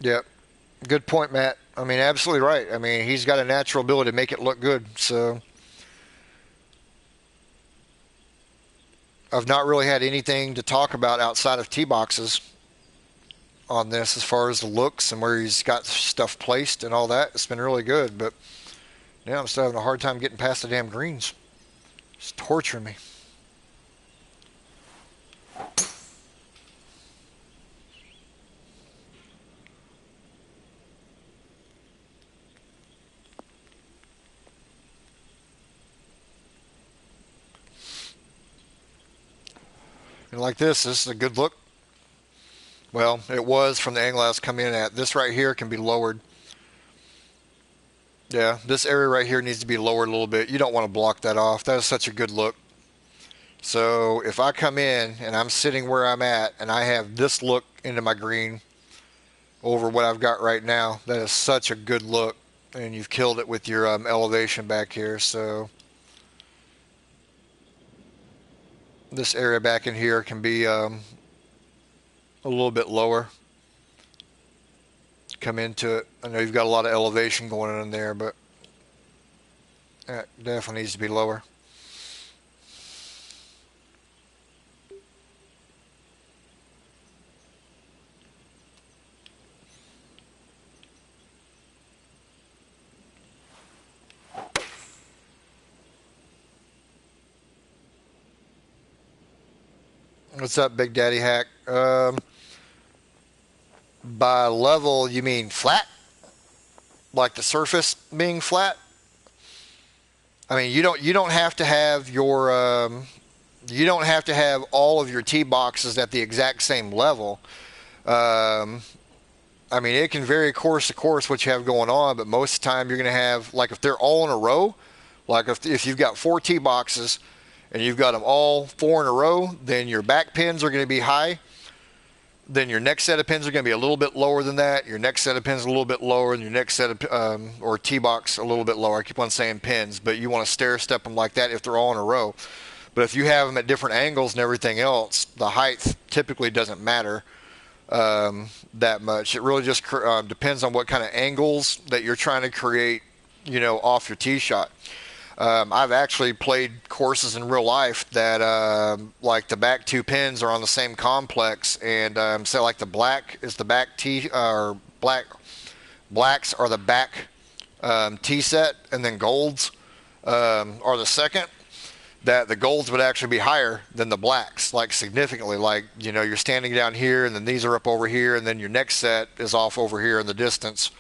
Yep. Good point, Matt. I mean, absolutely right. I mean, he's got a natural ability to make it look good. So I've not really had anything to talk about outside of tee boxes on this as far as the looks and where he's got stuff placed and all that. It's been really good, but yeah, I'm still having a hard time getting past the damn greens. It's torturing me. And like this is a good look. Well, it was from the angle I was coming in at. This right here can be lowered. Yeah, this area right here needs to be lowered a little bit. You don't want to block that off. That is such a good look. So if I come in and I'm sitting where I'm at and I have this look into my green over what I've got right now, that is such a good look. And you've killed it with your elevation back here. So this area back in here can be a little bit lower. Come into it. I know you've got a lot of elevation going on in there, but that definitely needs to be lower. What's up, Big Daddy Hack? By level, you mean flat? Like the surface being flat? I mean, you don't have to have your you don't have to have all of your tee boxes at the exact same level. Um, I mean, it can vary course to course what you have going on, but most of the time you're going to have, like, if they're all in a row, like if you've got four tee boxes and you've got them all four in a row, then your back pins are going to be high. Then your next set of pins are going to be a little bit lower than that. Your next set of pins a little bit lower, and your next set of or tee box a little bit lower. I keep on saying pins, but you want to stair step them like that if they're all in a row. But if you have them at different angles and everything else, the height typically doesn't matter that much. It really just depends on what kind of angles that you're trying to create, off your tee shot. I've actually played courses in real life that, like, the back two pins are on the same complex, and say like the black is the back tee, or blacks are the back tee set, and then golds are the second. That the golds would actually be higher than the blacks, like significantly. Like, you're standing down here, and then these are up over here, and then your next set is off over here in the distance,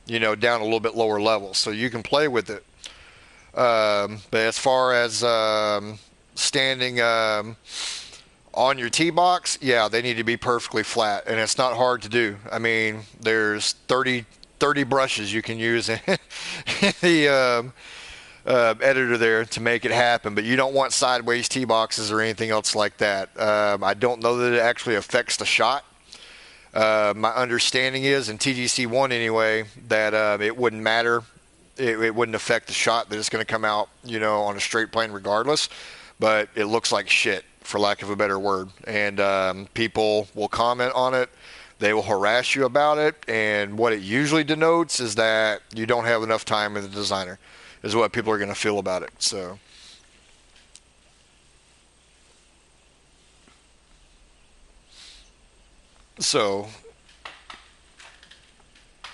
down a little bit lower level. So you can play with it. But as far as standing on your tee box, yeah, they need to be perfectly flat, and it's not hard to do. I mean, there's 30 brushes you can use in the editor there to make it happen, but you don't want sideways tee boxes or anything else like that. I don't know that it actually affects the shot. My understanding is, in TGC1 anyway, that it wouldn't matter. It wouldn't affect the shot, that it's going to come out, on a straight plane regardless. But it looks like shit, for lack of a better word. And people will comment on it. They will harass you about it. And what it usually denotes is that you don't have enough time with the designer, is what people are going to feel about it. So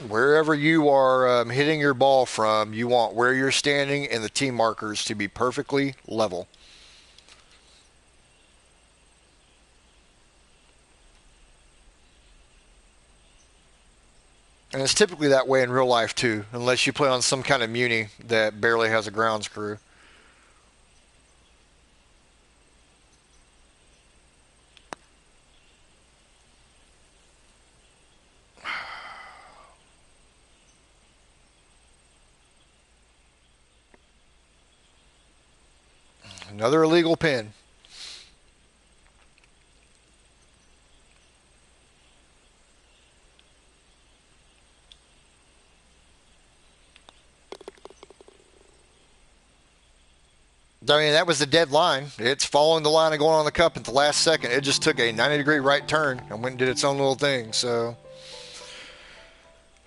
wherever you are hitting your ball from, you want where you're standing and the tee markers to be perfectly level. And it's typically that way in real life too, unless you play on some kind of muni that barely has a grounds crew. Another illegal pin. I mean, that was the dead line. It's following the line and going on the cup at the last second. It just took a 90-degree right turn and went and did its own little thing. So,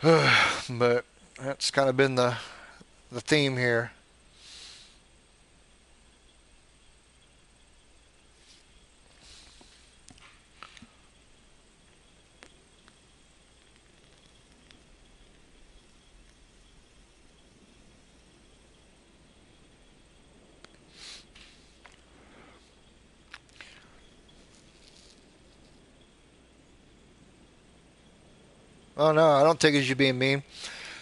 but that's kind of been the theme here. Oh no, I don't take it as you being mean.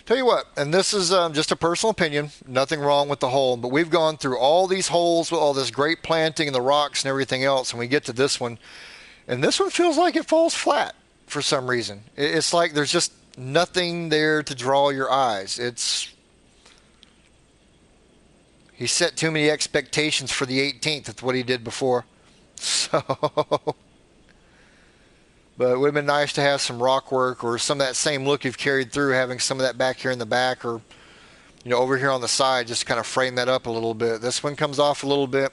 Tell you what, and this is just a personal opinion, nothing wrong with the hole, but we've gone through all these holes with all this great planting and the rocks and everything else, and we get to this one, and this one feels like it falls flat for some reason. It's like there's just nothing there to draw your eyes. He set too many expectations for the 18th. That's what he did before. So, but it would have been nice to have some rock work or some of that same look you've carried through, having some of that back here in the back or, over here on the side, just to kind of frame that up a little bit. This one comes off a little bit,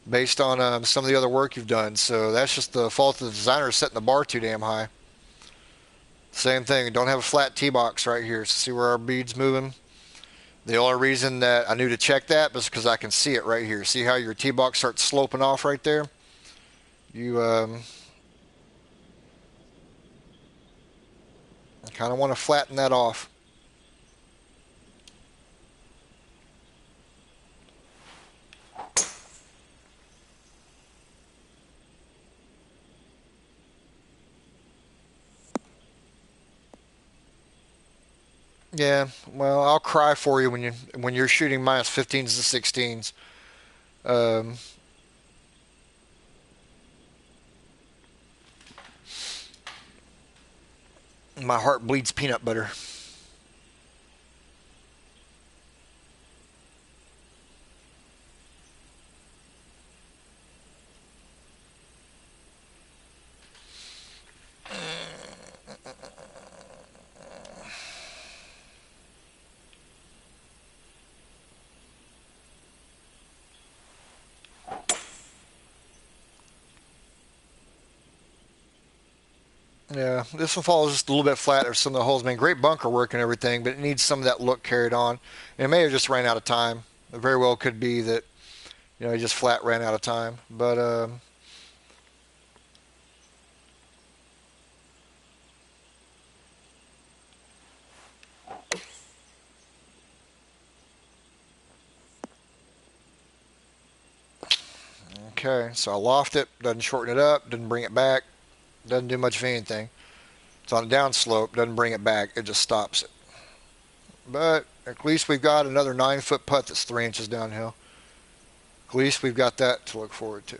based on some of the other work you've done. So that's just the fault of the designer setting the bar too damn high. Same thing, don't have a flat T-box right here. So see where our bead's moving? The only reason that I knew to check that was because I can see it right here. See how your T-box starts sloping off right there? You kind of want to flatten that off. Yeah, well, I'll cry for you when you're shooting minus 15s to 16s. Um, my heart bleeds peanut butter. Yeah, this one falls just a little bit flat. There's some of the holes. Man, great bunker work and everything, but it needs some of that look carried on. And it may have just ran out of time. It very well could be that, he just flat ran out of time. But, okay, so I loft it, doesn't shorten it up, doesn't bring it back, doesn't do much of anything. It's on a downslope, doesn't bring it back, it just stops it. But at least we've got another 9-foot putt that's 3 inches downhill. At least we've got that to look forward to.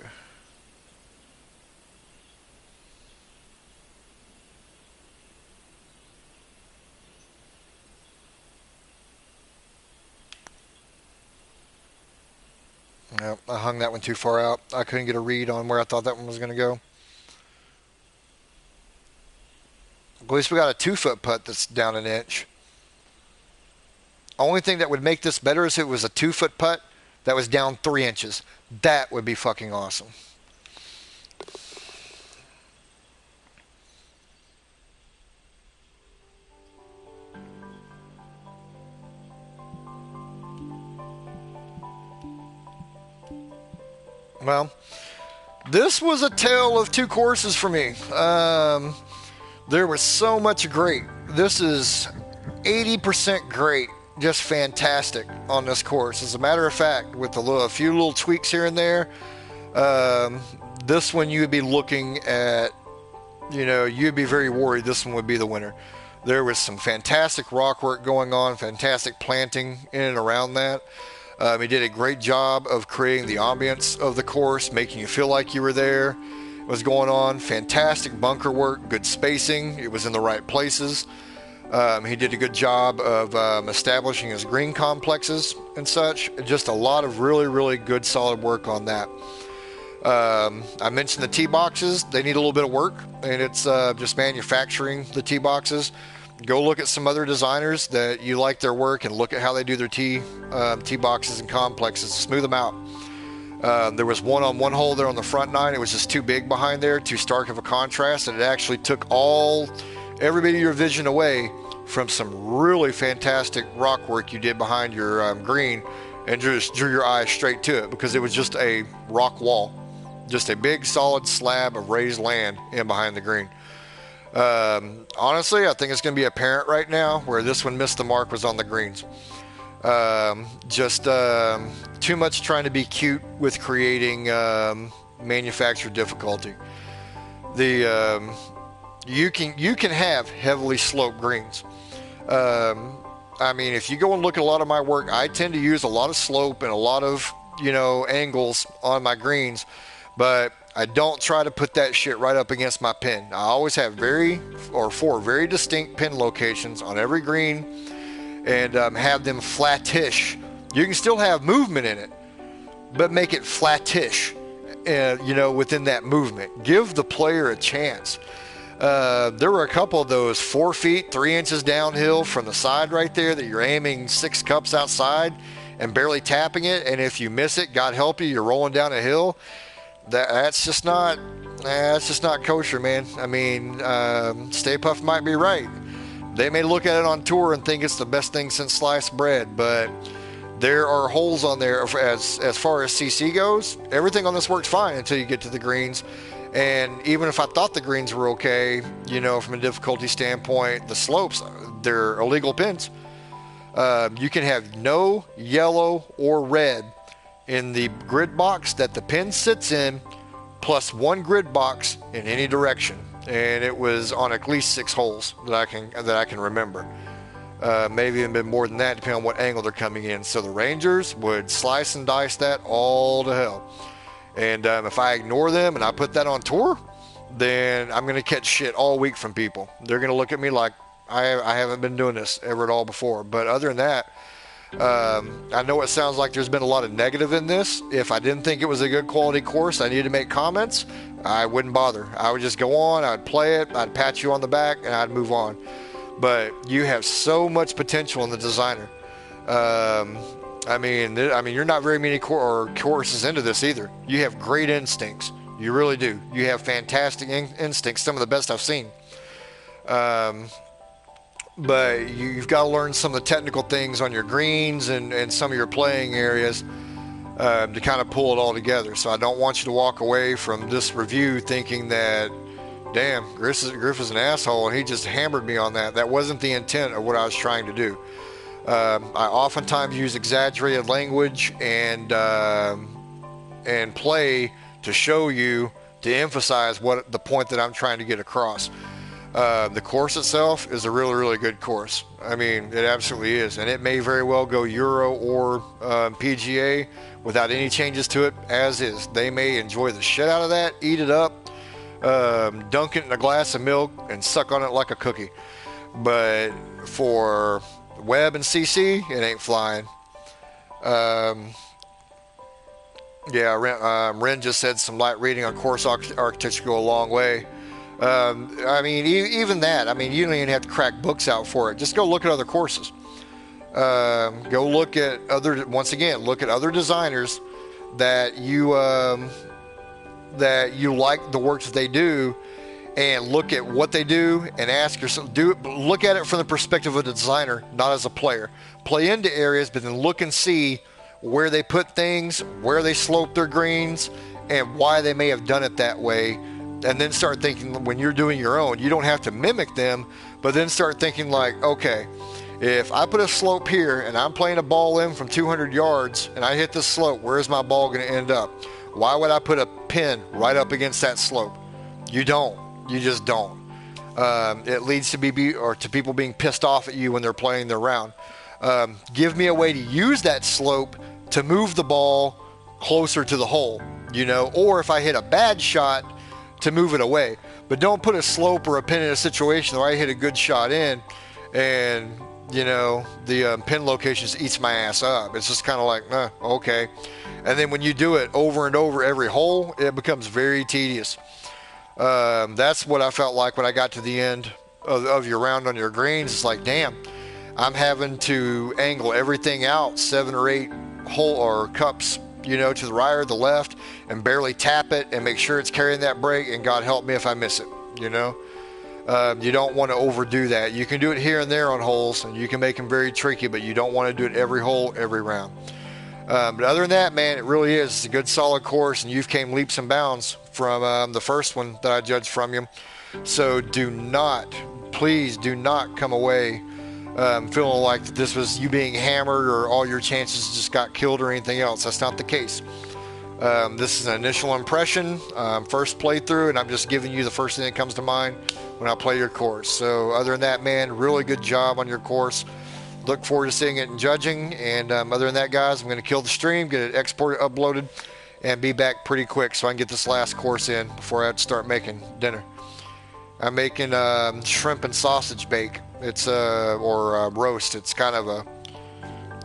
Yep, I hung that one too far out. I couldn't get a read on where I thought that one was going to go. At least we got a 2-foot putt that's down an inch. Only thing that would make this better is if it was a 2-foot putt that was down 3 inches. That would be fucking awesome. Well, this was a tale of two courses for me. There was so much great. This is 80% great, just fantastic on this course. As a matter of fact, with a few little tweaks here and there, this one you would be looking at, you'd be very worried this one would be the winner. There was some fantastic rock work going on, fantastic planting in and around that. He did a great job of creating the ambience of the course, making you feel like you were there. Was going on. Fantastic bunker work, good spacing. It was in the right places. He did a good job of establishing his green complexes and such. Just a lot of really, really good, solid work on that. I mentioned the tee boxes. They need a little bit of work, and it's just manufacturing the tee boxes. Go look at some other designers that you like their work and look at how they do their tee boxes and complexes. Smooth them out. There was one on one hole there on the front nine. It was just too big behind there, too stark of a contrast, and it actually took every bit of your vision away from some really fantastic rock work you did behind your green, and just drew your eyes straight to it because it was just a rock wall, just a big solid slab of raised land in behind the green. Honestly, I think it's going to be apparent right now where this one missed the mark was on the greens. Just too much trying to be cute with creating manufactured difficulty. The you can have heavily sloped greens. I mean, if you go and look at a lot of my work, I tend to use a lot of slope and a lot of, angles on my greens, but I don't try to put that shit right up against my pin. I always have 4 very distinct pin locations on every green, and have them flattish. You can still have movement in it, but make it flattish, within that movement. Give the player a chance. There were a couple of those 4 feet, 3 inches downhill from the side right there that you're aiming 6 cups outside and barely tapping it. And if you miss it, God help you, you're rolling down a hill. That's just not kosher, man. I mean, Stay Puft might be right. They may look at it on tour and think it's the best thing since sliced bread, but there are holes on there as far as CC goes. Everything on this works fine until you get to the greens. And even if I thought the greens were okay, from a difficulty standpoint, the slopes, they're illegal pins. You can have no yellow or red in the grid box that the pin sits in, plus 1 grid box in any direction. And it was on at least 6 holes that I can remember. Maybe even been more than that, depending on what angle they're coming in. So the Rangers would slice and dice that all to hell. And if I ignore them and I put that on tour, then I'm going to catch shit all week from people. They're going to look at me like I haven't been doing this ever at all before. But other than that, I know it sounds like there's been a lot of negative in this. If I didn't think it was a good quality course, I needed to make comments, I wouldn't bother. I would just go on, I'd play it, I'd pat you on the back, and I'd move on. But you have so much potential in the designer. I mean, you're not very many courses into this either. You have great instincts. You really do. You have fantastic instincts, some of the best I've seen. But you've got to learn some of the technical things on your greens and some of your playing areas to kind of pull it all together. So I don't want you to walk away from this review thinking that, damn, Griff is an asshole and he just hammered me on that. That wasn't the intent of what I was trying to do. I oftentimes use exaggerated language and play to show you, to emphasize what the point that I'm trying to get across. The course itself is a really, really good course. I mean, it absolutely is. And it may very well go Euro or PGA without any changes to it as is. They may enjoy the shit out of that, eat it up, dunk it in a glass of milk, and suck on it like a cookie. But for Web and CC, it ain't flying. Ren just said some light reading on course architecture go a long way. I mean, even that, I mean, you don't even have to crack books out for it. Just go look at other courses. Go look at look at other designers that you like the work that they do, and look at what they do and ask yourself, look at it from the perspective of a designer, not as a player. Play into areas, but then look and see where they put things, where they slope their greens, and why they may have done it that way. And then start thinking, when you're doing your own, you don't have to mimic them, but then start thinking like, okay, if I put a slope here and I'm playing a ball in from 200 yards and I hit this slope, where's my ball going to end up? Why would I put a pin right up against that slope? You don't. You just don't. It leads to people being pissed off at you when they're playing their round. Give me a way to use that slope to move the ball closer to the hole, or if I hit a bad shot, to move it away. But don't put a slope or a pin in a situation where I hit a good shot in and the pin location eats my ass up. It's just kind of like, okay. And then when you do it over and over every hole, it becomes very tedious. That's what I felt like when I got to the end of your round on your greens. It's like, damn, I'm having to angle everything out 7 or 8 hole or cups, to the right or the left, and barely tap it and make sure it's carrying that break, and God help me if I miss it. You don't want to overdo that. You can do it here and there on holes, and you can make them very tricky, but you don't want to do it every hole, every round. But other than that, man, it really is. It's a good, solid course, and you've came leaps and bounds from the first one that I judged from you. So please do not come away feeling like this was you being hammered or all your chances just got killed or anything else. That's not the case. This is an initial impression, first playthrough, and I'm just giving you the first thing that comes to mind when I play your course. So other than that, man, really good job on your course. Look forward to seeing it in judging. And other than that, guys, I'm going to kill the stream, get it exported, uploaded, and be back pretty quick so I can get this last course in before I have to start making dinner. I'm making shrimp and sausage bake. It's or roast. It's kind of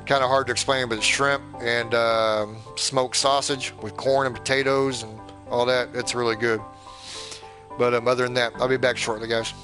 hard to explain, but it's shrimp and smoked sausage with corn and potatoes and all that. It's really good. But other than that, I'll be back shortly, guys.